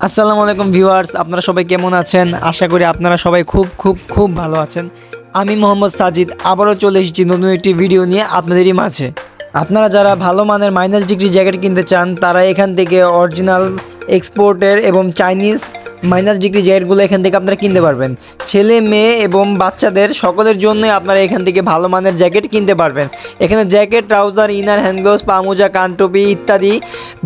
আসসালামু আলাইকুম ভিউয়ার্স, আপনারা সবাই কেমন আছেন? আশা করি আপনারা সবাই খুব ভালো আছেন। আমি মোহাম্মদ সাজিদ আবারও চলে এসেছি নতুন একটি ভিডিও নিয়ে আপনাদেরই মাঝে। আপনারা যারা ভালো মানের মাইনাস ডিগ্রি জ্যাকেট কিনতে চান তারা এখান থেকে অরিজিনাল এক্সপোর্টের এবং চাইনিজ মাইনাস ডিগ্রি জ্যাকেটগুলো এখান থেকে আপনারা কিনতে পারবেন। ছেলে মেয়ে এবং বাচ্চাদের সকলের জন্যই আপনারা এখান থেকে ভালো মানের জ্যাকেট কিনতে পারবেন। এখানে jacket, trouser, inner, hand gloves, পামোজা, কানটুপি ইত্যাদি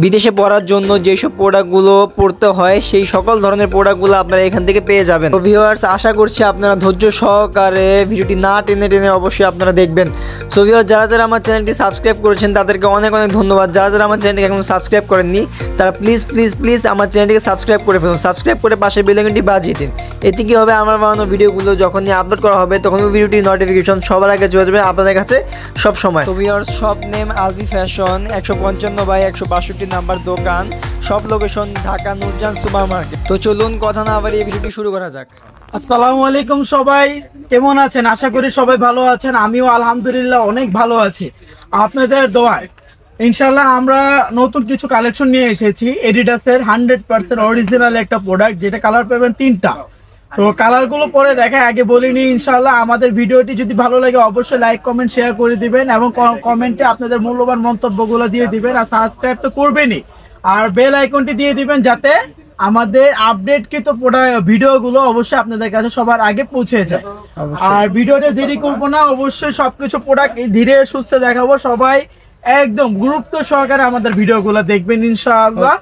বিদেশে পরার জন্য যেসব প্রোডাক্টগুলো পড়তে হয় সেই সকল ধরনের প্রোডাক্টগুলো আপনারা এখান থেকে পেয়ে যাবেন। তো ভিউয়ার্স, আশা করছি আপনারা ধৈর্য সহকারে ভিডিওটি না টেনে অবশ্যই আপনারা দেখবেন। সো ভিউয়ার্স, যারা আমার চ্যানেলটি সাবস্ক্রাইব করেছেন তাদেরকে অনেক ধন্যবাদ। যারা আমার চ্যানেলটিকে এখনো সাবস্ক্রাইব করেননি তারা প্লিজ আমার চ্যানেলটিকে সাবস্ক্রাইব করে ফেলুন। সাবস্ক্রাইব করে পাশে বেল আইকনটি বাজিয়ে দিন। এতে কি হবে, আমার বানানো ভিডিওগুলো যখনই আপলোড করা হবে তখন ওই ভিডিওটির নোটিফিকেশন সবার আগে চলে যাবে আপনাদের কাছে সব সময়। তো viewers, shop name Alvi fashion, 155/162 number দোকান, সব location Dhaka Nurjahan super market. তো চলুন কথা না বাড়িয়ে ভিডিওটি শুরু করা যাক। আসসালামু আলাইকুম, সবাই কেমন আছেন? আশা করি সবাই ভালো আছেন। আমিও আলহামদুলিল্লাহ অনেক ভালো আছি আপনাদের দোয়ায়। ইনশাল্লাহ আমরা নতুন কিছু কালেকশন নিয়ে এসেছি। এডিডাসের 100% অরিজিনাল একটা প্রোডাক্ট, যেটা কালার পাবেন 3টা। তো কালারগুলো পরে দেখা, আগে বলিনি। ইনশাল্লাহ আমাদের ভিডিওটি যদি ভালো লাগে অবশ্যই লাইক, কমেন্ট, শেয়ার করে দিবেন এবং কমেন্টে আপনাদের মূল্যবান মন্তব্যগুলো দিয়ে দিবেন। আর সাবস্ক্রাইব তো করবেনই, আর বেল আইকনটি দিয়ে দিবেন যাতে আমাদের আপডেটকৃত ভিডিওগুলো অবশ্যই আপনাদের কাছে সবার আগে পৌঁছে যায়। আর ভিডিওটা দেরি করবো না, অবশ্যই সবকিছু প্রোডাক্ট ধীরে সুস্থে দেখাবো। সবাই একদম গুরুত্ব সহকারে আমাদের ভিডিওগুলো দেখবেন ইনশাআল্লাহ।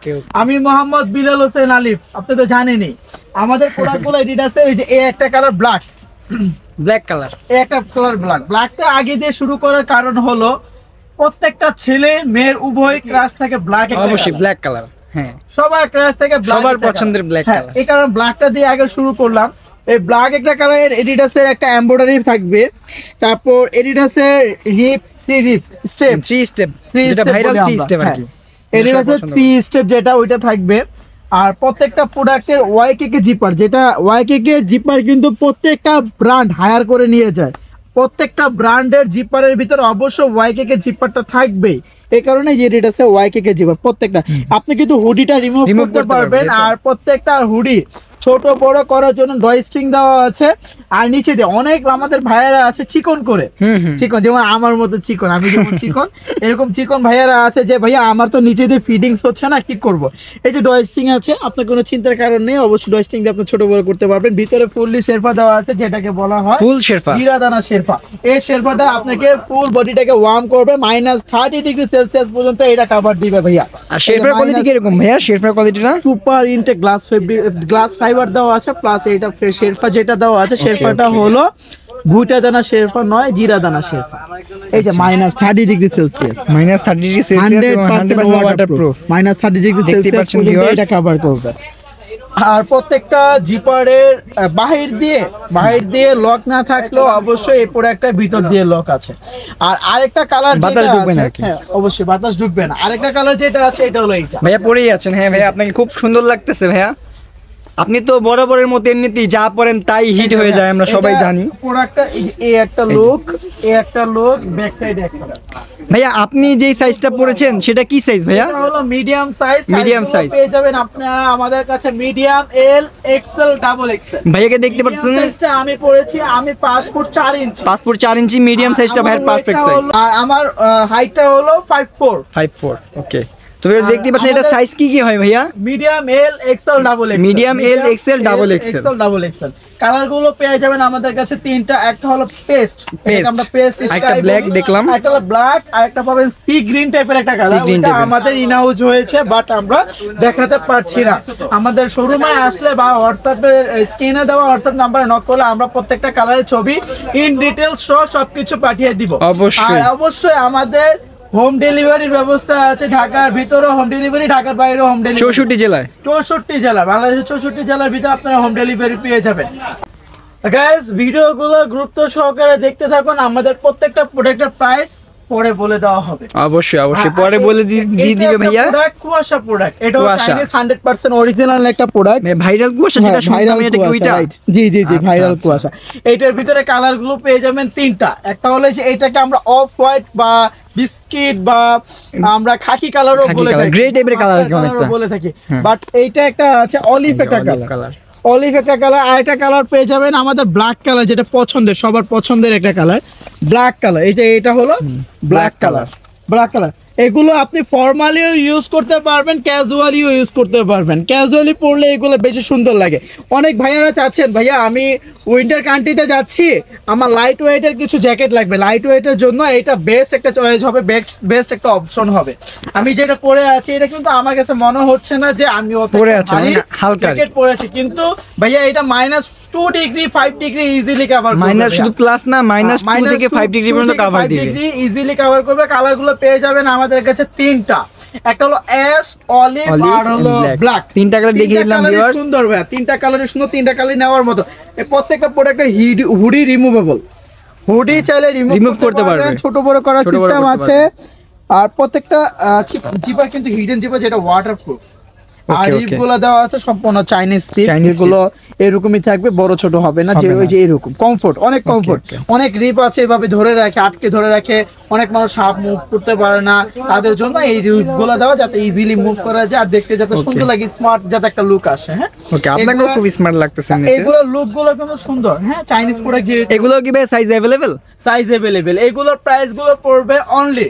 আমি মোহাম্মদ বিলাল হোসেন আলিফ, আপনি তো জানেনই। আমাদের প্রোডাক্টগুলো এডিডাসের এই যে একটা কালার ব্ল্যাক কালার, একটা কালার ব্ল্যাকটা আগে দিয়ে শুরু করার কারণ হলো প্রত্যেকটা ছেলে মেয়ের উভয় ক্রাশ থাকে ব্ল্যাক। অবশ্যই ব্ল্যাক কালার, হ্যাঁ, সবার ক্রাশ থেকে সবার পছন্দের ব্ল্যাক কালার। এই কারণে ব্ল্যাকটা দিয়ে আগে শুরু করলাম। এই ব্ল্যাক একটা কালারের এডিডাসের একটা এমব্রয়ডারি থাকবে। তারপর এডিডাসের থ্রি স্টেপ এডিডাসের 3 স্টেপ যেটা ওইটা থাকবে। আর প্রত্যেকটা প্রোডাক্টের ওয়াইকেকে জিপার, যেটা ওয়াইকেকে জিপার কিন্তু প্রত্যেকটা ব্র্যান্ড হায়ার করে নিয়ে যায়। প্রত্যেকটা ব্র্যান্ডের জিপারের ভিতরে অবশ্য ওয়াইকেকে জিপারটা থাকবেই। এই কারণে যে এডিডাসে ওয়াইকেকে জিপার প্রত্যেকটা আপনি কিন্তু হুডিটা রিমুভ করতে পারবেন। আর প্রত্যেকটা হুডি ছোট বড় করার জন্য ড্রয়স্ট্রিং দেওয়া আছে। আর নিচে দিয়ে অনেক আমাদের ভাইয়েরা আছে চিকন করে, চিকন যেমন আমার মতো চিকন, আমি যেমন চিকন, এরকম চিকন ভাইয়েরা আছে যে ভাইয়া আমার তো নিচে দিয়ে ফিডিংস হচ্ছে না, কি করব। এই যে ড্রয়স্ট্রিং আছে, আপনার কোনো চিন্তার কারণ নেই। অবশ্যই ড্রয়স্ট্রিং দিয়ে আপনি ছোট বড় করতে পারবেন। ভিতরে ফুললি শেরপা দেওয়া আছে, যেটাকে বলা হয় ফুল শেরপা, জিরা দানা শেরপা। এই শেরপাটা আপনাকে ফুল বডিটাকে ওয়ার্ম করবে, -30°C পর্যন্ত এটা কভার দিবে ভাইয়া। আর শেরপার কোয়ালিটি কি রকম ভাইয়া? শেরপার কোয়ালিটিটা সুপার ইনটেক গ্লাস ফাইবার দেওয়া আছে, প্লাস এটা শেরপা যেটা দেওয়া আছে শেরপাটা হলো ভুট্টা দানা শেরপা নয়, জিরা দানা শেরপা। এই যে -30°C, ওয়াটারপ্রুফ, -30°C এটা কভার করবে। আর প্রত্যেকটা জিপারের বাহির দিয়ে লক না থাকলেও অবশ্যই এই প্রোডাক্টের ভিতর দিয়ে লক আছে। আর আরেকটা কালার বাতাস ঢুকবে না, হ্যাঁ অবশ্যই বাতাস ঢুকবে না। আরেকটা কালার যেটা আছে এটা হলো এইটা। ভাইয়া পরেই আছেন। হ্যাঁ ভাইয়া, আপনাকে খুব সুন্দর লাগতেছে ভাইয়া। আপনি তো বরাবরের মতো এমনিতেই যা পরেন তাই হিট হয়ে যায়, আমরা সবাই জানি। প্রোডাক্টটা এই একটা লুক, ব্যাক সাইডে একটা। ভাইয়া আপনি যেই সাইজটা পরেছেন সেটা কি সাইজ ভাইয়া? এটা হলো মিডিয়াম সাইজ। মিডিয়াম সাইজ পেয়ে যাবেন আপনারা আমাদের কাছে medium, L, XL, double Excel. ভাইয়াকে দেখতে পাচ্ছেন সাইজটা আমি পরেছি, আমি 5 ফুট 4 ইঞ্চি। 5 ফুট 4 ইঞ্চি মিডিয়াম সাইজটা ভাইয়ের পারফেক্ট সাইজ। আর আমার হাইটটা হলো 5'4". ওকে। তো দেখতে পাচ্ছেন এটা সাইজ কি হয় ভাইয়া? Medium, L, XL, double XL. Medium, L, XL, double XL. Double XL কালারগুলো পেয়ে যাবেন আমাদের কাছে 3টা। একটা হলো পেস্ট, আমরা পেস্ট একটা ব্ল্যাক দেখলাম, একটা হলো ব্ল্যাক, আর একটা পাবেন সি গ্রিন টাইপের একটা কালার। এটা আমাদের ইনহাউস হয়েছে বাট আমরা দেখাতে পারছি না। আমাদের শোরুমে আসলে বা হোয়াটসঅ্যাপে স্ক্রিনে দেওয়া হোয়াটসঅ্যাপ নাম্বারে নক করলে আমরা প্রত্যেকটা কালারের ছবি ইন ডিটেইলস সহ সবকিছু পাঠিয়ে দিব। অবশ্যই। আর অবশ্যই আমাদের হোম ডেলিভারির ব্যবস্থা আছে, ঢাকার ভিতরে হোম ডেলিভারি, ঢাকার বাইরে হোম ডেলিভারি। 64 জেলা, বাংলাদেশের 64 জেলার ভিতরে আপনারা হোম ডেলিভারি পেয়ে যাবেন। গাইস, ভিডিওগুলো গুরুত্ব সহকারে দেখতে থাকুন। আমাদের প্রত্যেকটা প্রোডাক্টের প্রাইস পরে বলে দেওয়া হবে। অবশ্যই অবশ্যই পরে বলে দিয়ে দিবে ভাইয়া। কুয়াশা প্রোডাক্ট, এটা চাইনিজ 100% অরিজিনাল একটা প্রোডাক্ট, ভাইরাল কুয়াশা যেটা ভাইরাল কুয়াশা, জি জি জি ভাইরাল আচ্ছা। কুয়াশা। এটার ভিতরে কালার গুলো পেয়ে যাবেন তিনটা। একটা হলো যে এটাকে আমরা অফ হোয়াইট বা বিস্কিট বা আমরা খাকি কালারও বলে থাকি, গ্রে টাইপের কালার অনেকটা বলে থাকি, বাট এইটা একটা আছে অলিভ একটা কালার, অলিভ একটা কালার। আর একটা কালার পেয়ে যাবেন আমাদের ব্ল্যাক কালার, যেটা পছন্দের, সবার পছন্দের একটা কালার, ব্ল্যাক কালার। এই যে এটা হলো ব্ল্যাক কালার, ব্ল্যাক কালার। এগুলো আপনি ফর্মালিও ইউজ করতে পারবেন, ক্যাজুয়ালিও ইউজ করতে পারবেন। ক্যাজুয়ালি পরলে এগুলো বেশি সুন্দর লাগে। অনেক ভাইয়ারা চাচ্ছেন ভাইয়া আমি উইন্টার কান্ট্রিতে যাচ্ছি, আমার লাইট ওয়েটের কিছু জ্যাকেট লাগবে, লাইট ওয়েটের জন্য এটা বেস্ট একটা চয়েস হবে, বেস্ট একটা অপশন হবে। আমি যেটা পরে আছি এটা কিন্তু আমার কাছে মনে হচ্ছে না যে আমি পরে আছি, হালকা জ্যাকেট পরে আছি, কিন্তু ভাইয়া এটা -2 ডিগ্রি 5 ডিগ্রি ইজিলি কভার করবে। মাইনাস শুধু প্লাস না, -2 থেকে 5 ডিগ্রি পর্যন্ত কভার দিবে, ইজিলি কভার করবে। কালারগুলো পেয়ে যাবেন আমাদের কাছে তিনটা, একটা হলো অ্যাশ, অলিভ আর হলো ব্ল্যাক। তিনটা কালার দেখিয়ে দিলাম ভিউয়ার্স। সুন্দর ভাই, তিনটা কালারই সুন্দর, তিনটা কালার নেওয়ার মতো। এই প্রত্যেকটা প্রোডাক্টে হুডি রিমুভেবল, হুডি চাইলে রিমুভ করতে পারবেন, ছোট বড় করার সিস্টেম আছে। আর প্রত্যেকটা জিপার কিন্তু হিডেন জিপার, যেটা ওয়াটারপ্রুফ। আর রিপগুলো দেওয়া আছে সম্পূর্ণ চাইনিজ রিপ, যেগুলো এরকমই থাকবে, বড় ছোট হবে না, যে ওই যে এরকম কমফোর্ট, অনেক কমফোর্ট। অনেক রিপ আছে এভাবে ধরে রাখে, আটকে ধরে রাখে, অনেক মানুষ হাফ মুভ করতে পারে না, তাদের জন্য এই রিপগুলো দেওয়া, যাতে ইজিলি মুভ করা যায় আর দেখতে যাতে সুন্দর লাগে, স্মার্ট যাতে একটা লুক আসে। হ্যাঁ ওকে, আপনাকে খুব স্মার্ট লাগতেছে। এগুলো লুকগুলো কিন্তু সুন্দর। হ্যাঁ চাইনিজ প্রোডাক্ট, যে এগুলো কি ভাই সাইজ अवेलेबल? Size available. এগুলোর প্রাইস গুলো পড়বে অনলি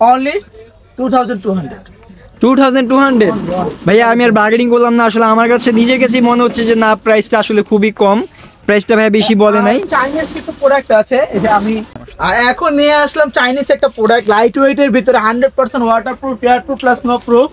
2200। 2200 ভাইয়া, আমি আর বার্গেনিং করলাম না, আসলে আমার কাছে নিজের কাছেই মনে হচ্ছে যে না, প্রাইসটা আসলে খুবই কম, প্রাইসটা ভাইয়া বেশি বলে নাই। চাইনিজ কিছু প্রোডাক্ট আছে, এই যে আমি আর এখন নিয়ে আসলাম চাইনিজ একটা প্রোডাক্ট, লাইট ওয়েটের ভিতরে 100% waterproof, airproof plus no proof.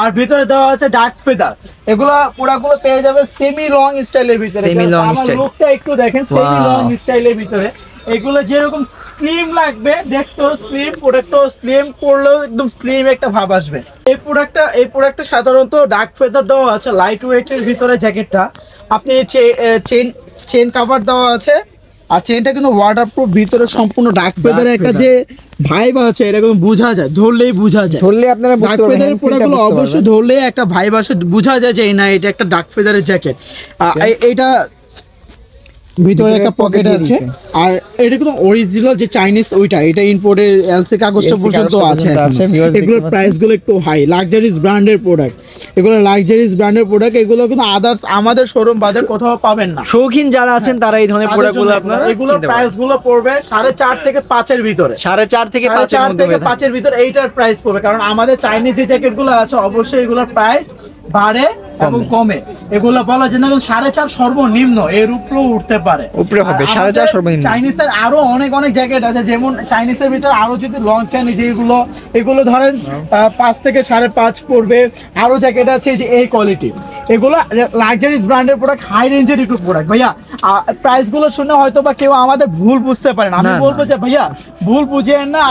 আর ভিতরে দেওয়া আছে ডার্ক ফেদার। এগুলো প্রোডাক্টগুলো পেয়ে যাবে সেমি লং স্টাইলের ভিতরে। আমার লুকটা একটু দেখেন, সেমি লং স্টাইলের ভিতরে। এগুলো যেরকম স্লিম লাগবে, দেখতেও স্লিম, প্রোডাক্টও স্লিম, পরলেও একদম স্লিম একটা ভাব আসবে। এই প্রোডাক্টটা সাধারণত ডার্ক ফেদার দেওয়া আছে লাইট ওয়েটের ভিতরে। জ্যাকেটটা আপনি চেন কভার দেওয়া আছে, আর চেনটা কিন্তু ওয়াটারপ্রুফ, ভিতরে সম্পূর্ণ ডার্ক ফেদারের একটা যে ভাইব আছে, এটা কিন্তু বোঝা যায়, ধরলেই বোঝা যায়। ধরলে আপনারা বুঝতে পারবেন, ডার্ক ফেদারের প্রোডাক্টগুলো অবশ্যই ধরলে একটা ভাইব আসে, বোঝা যায় যে না এটা একটা ডার্ক ফেদারের জ্যাকেট। এইটা ভিতরে একটা পকেট আছে, আর এটা কিন্তু অরিজিনাল যে চাইনিজ ওইটা, এটা ইম্পোর্টের এলসি কাগজটা পর্যন্ত আছে। এগুলোর প্রাইসগুলো একটু হাই, লাক্সারিজ ব্র্যান্ডের প্রোডাক্ট, এগুলো লাক্সারিজ ব্র্যান্ডের প্রোডাক্ট, এগুলো কিন্তু আদার্স আমাদের শোরুম বাদে কোথাও পাবেন না। শৌখিন যারা আছেন তারা এই ধরনের প্রোডাক্টগুলো আপনারা, এগুলোর প্রাইসগুলো পড়বে 4.5 থেকে 5 এর ভিতরে, 4.5 থেকে 5 এর ভিতরে এইটার প্রাইস পড়বে। কারণ আমাদের চাইনিজ যে জ্যাকেটগুলো আছে অবশ্যই এগুলোর প্রাইস বাড়ে এবং কমে। এগুলো বলা যায় না 4.5 সর্বনিম্ন, এর উপরেও উঠতে পারে, উপরে হবে 4.5 সর্বনিম্ন। চাইনিজের আরো অনেক জ্যাকেট আছে, যেমন চাইনিজের ভিতরে আরো যদি লং চাইনিজ এগুলো ধরেন 5 থেকে 5.5 পড়বে। আরো জ্যাকেট আছে যে এই কোয়ালিটি, এগুলো লাক্সারিজ ব্র্যান্ডের প্রোডাক্ট, হাই রেঞ্জের একটু প্রোডাক্ট। ভাইয়া প্রাইস গুলো শুনে হয়তো বা কেউ আমাদের ভুল বুঝতে পারেন, আমি বলবো যে ভাইয়া ভুল বুঝেন না।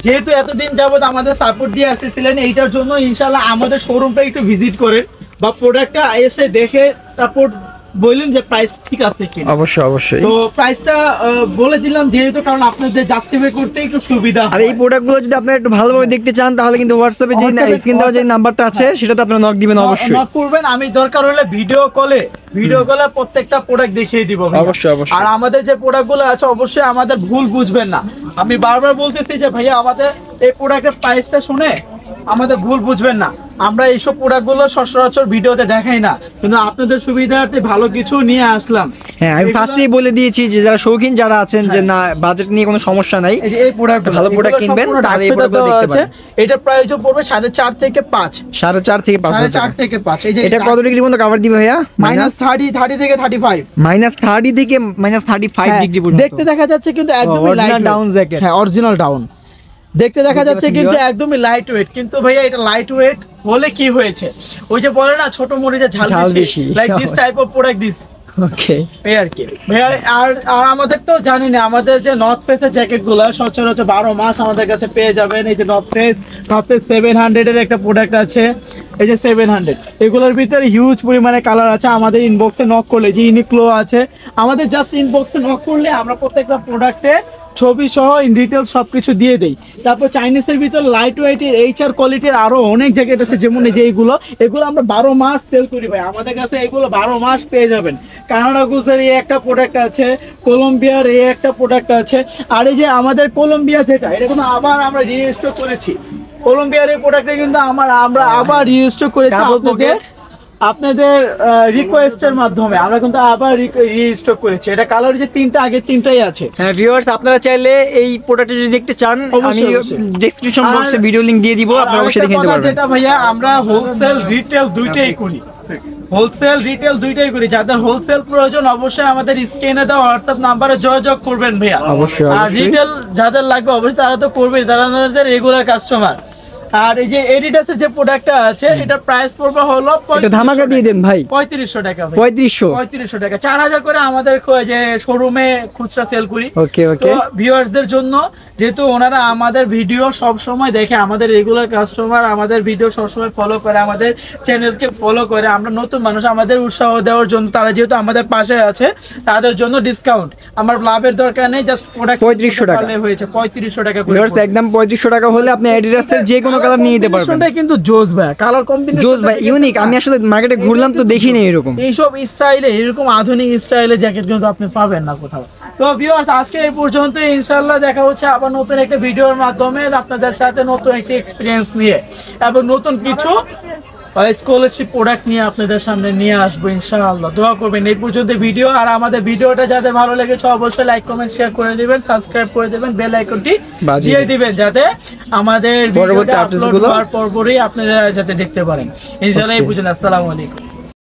যেহেতু এতদিন যাবত আমাদের সাপোর্ট দিয়ে আসতেছিলেন, এইটার জন্য ইনশাল্লাহ আমাদের শোরুমটা একটু ভিজিট করেন, বা প্রোডাক্টটা এসে দেখে তারপর বললেন যে প্রাইস ঠিক আছে কিনা। অবশ্যই তো প্রাইসটা বলে দিলাম যেহেতু, কারণ আপনাদের জাস্টিফাই করতে একটু সুবিধা। আর এই প্রোডাক্টগুলো যদি আপনারা একটু ভালোভাবে দেখতে চান, তাহলে কিন্তু হোয়াটসঅ্যাপে যে স্ক্রিন দেওয়া যে নাম্বারটা আছে সেটাতে আপনারা নক দিবেন, অবশ্যই নক করবেন। আমি দরকার হলে ভিডিও কলে প্রত্যেকটা প্রোডাক্ট দেখিয়ে দিব। অবশ্যই। আর আমাদের যে প্রোডাক্টগুলো আছে অবশ্যই আমাদের ভুল বুঝবেন না। আমি বারবার বলতেছি যে ভাইয়া আমাদের এই প্রোডাক্টের প্রাইসটা শুনে আমাদের ভুল বুঝবেন না। আমরা এইসব প্রোডাক্টগুলো সচরাচর ভিডিওতে দেখাই না, কিন্তু আপনাদের সুবিধার্থে ভালো কিছু নিয়ে আসলাম। হ্যাঁ, আমি ফার্স্টেই বলে দিয়েছি যে যারা শৌখিন যারা আছেন, যে না বাজেট নিয়ে কোনো সমস্যা নাই, এই প্রোডাক্ট ভালো প্রোডাক্ট কিনবেন, তাহলে এই প্রোডাক্টগুলো দেখতে পারেন। এটা প্রাইসও পড়বে 4.5 থেকে 5, 4.5 থেকে 5, 4.5 থেকে 5। এই যে এটা কত ডিগ্রি পর্যন্ত কভার দিবে ভাইয়া? -30 থেকে 35, -30 থেকে -35 ডিগ্রি পর্যন্ত। দেখতে দেখা যাচ্ছে কিন্তু একদমই লাইট ডাউন জ্যাকেট। হ্যাঁ, অরিজিনাল ডাউন দেখতে দেখা যাচ্ছে, কিন্তু একদমই লাইট ওয়েট। কিন্তু ভাইয়া এটা লাইট ওয়েট হলে কি হয়েছে, ওই যে বলে না ছোট মরিচে ঝাল বেশি, like this type of product this. Okay এই আর কি ভাইয়া। আর আমাদের তো জানি না, আমাদের যে নর্থ ফেসের জ্যাকেটগুলো সচরাচর 12 মাস আমাদের কাছে পেয়ে যাবেন। এই যে নর্থ ফেস 700 এর একটা প্রোডাক্ট আছে, এই যে 700, এগুলোর ভিতরে হিউজ পরিমাণে কালার আছে। আমাদের ইনবক্সে নক করলে, যে ইউনিক্লো আছে, আমাদের জাস্ট ইনবক্সে নক করলে আমরা প্রত্যেকটা প্রোডাক্টে ছবি সহ ইন ডিটেল সবকিছু দিয়ে দেই। তারপর চাইনিজের ভিতর লাইট ওয়েটের এইচআর কোয়ালিটির আরো অনেক জ্যাকেট আছে, যেমন এই যে এগুলো আমরা 12 মাস সেল করি ভাই, আমাদের কাছে এগুলো 12 মাস পেয়ে যাবেন। কানাডা গুজের এই একটা প্রোডাক্ট আছে, কলম্বিয়ার এই একটা প্রোডাক্ট আছে, আর এই যে আমাদের কলম্বিয়া যেটা, এটা কিন্তু আবার আমরা রিস্টক করেছি। কলম্বিয়ার এই প্রোডাক্টটা কিন্তু আমরা আবার রিস্টক করেছি আপনাদের রিকোয়েস্টের মাধ্যমে, আমরা কিন্তু আবার রিস্টক করেছি। এটা কালার যে তিনটা, আগের তিনটাই আছে। হ্যাঁ ভিউয়ার্স, আপনারা চাইলে এই প্রোডাক্টটা যদি দেখতে চান, আমি ডেসক্রিপশন বক্সে ভিডিও লিংক দিয়ে দিব, আপনারা অবশ্যই দেখে নিতে পারবেন। যেটা ভাইয়া, আমরা হোলসেল রিটেল দুইটাই করি, হোলসেল রিটেল দুইটাই করি। যাদের হোলসেল প্রয়োজন অবশ্যই আমাদের স্ক্রিনে দেওয়া হোয়াটসঅ্যাপ নাম্বারে যোগাযোগ করবেন ভাইয়া। অবশ্যই। আর রিটেল যাদের লাগবে অবশ্যই তারা তো করবে, তারা আমাদের রেগুলার কাস্টমার। আর এই যে এডিডাসের যে প্রোডাক্টটা আছে, এটা প্রাইস পড়বে হলো এটা ধামাকা দিয়ে দেন ভাই, 3500 টাকা। 3500 টাকা, 4000 করে আমাদের যে শোরুমে খুচরা সেল করি। ওকে ওকে। তো ভিউয়ার্সদের জন্য, যেহেতু ওনারা আমাদের ভিডিও সব সময় দেখে, আমাদের রেগুলার কাস্টমার, আমাদের ভিডিও সব সময় ফলো করে, আমাদের চ্যানেলকে ফলো করে, আমরা নতুন মানুষ, আমাদের উৎসাহ দেওয়ার জন্য তারা যেহেতু আমাদের পাশে আছে, তাদের জন্য ডিসকাউন্ট। আমার লাভের দরকার নেই, জাস্ট প্রোডাক্ট 3500 টাকা হয়েছে, 3500 টাকা করে। ভিউয়ার্স একদম 3500 টাকা হলে আপনি অ্যাডিডাসের যে কোনো কালার নিয়ে নিতে পারবেন। এটা কিন্তু জোস ভাই, কালার কম্বিনেশন জোস ভাই, ইউনিক। আমি আসলে মার্কেটে ঘুরলাম তো দেখিনি এরকম এইসব স্টাইলে, এরকম আধুনিক স্টাইলে জ্যাকেট কিন্তু আপনি পাবেন না কোথাও। তো ভিউয়ার্স, আজকে এই পর্যন্ত, ইনশাআল্লাহ দেখা হচ্ছে আবার নতুন একটা ভিডিওর মাধ্যমে, আপনাদের সাথে নতুন একটা এক্সপিরিয়েন্স নিয়ে এবং নতুন কিছু স্কলারশিপ প্রোডাক্ট নিয়ে আপনাদের সামনে নিয়ে আসবো ইনশাআল্লাহ। দোয়া করবেন। এই পর্যন্ত ভিডিও, আর আমাদের ভিডিওটা যাদের ভালো লেগেছে অবশ্যই লাইক কমেন্ট শেয়ার করে দিবেন, সাবস্ক্রাইব করে দিবেন, বেল আইকনটি দিয়ে দিবেন, যাতে আমাদের ভিডিওটা আপলোড হওয়ার পরপরই আপনারা যাতে দেখতে পারেন ইনশাআল্লাহ। এই পর্যন্ত, আসসালামু আলাইকুম।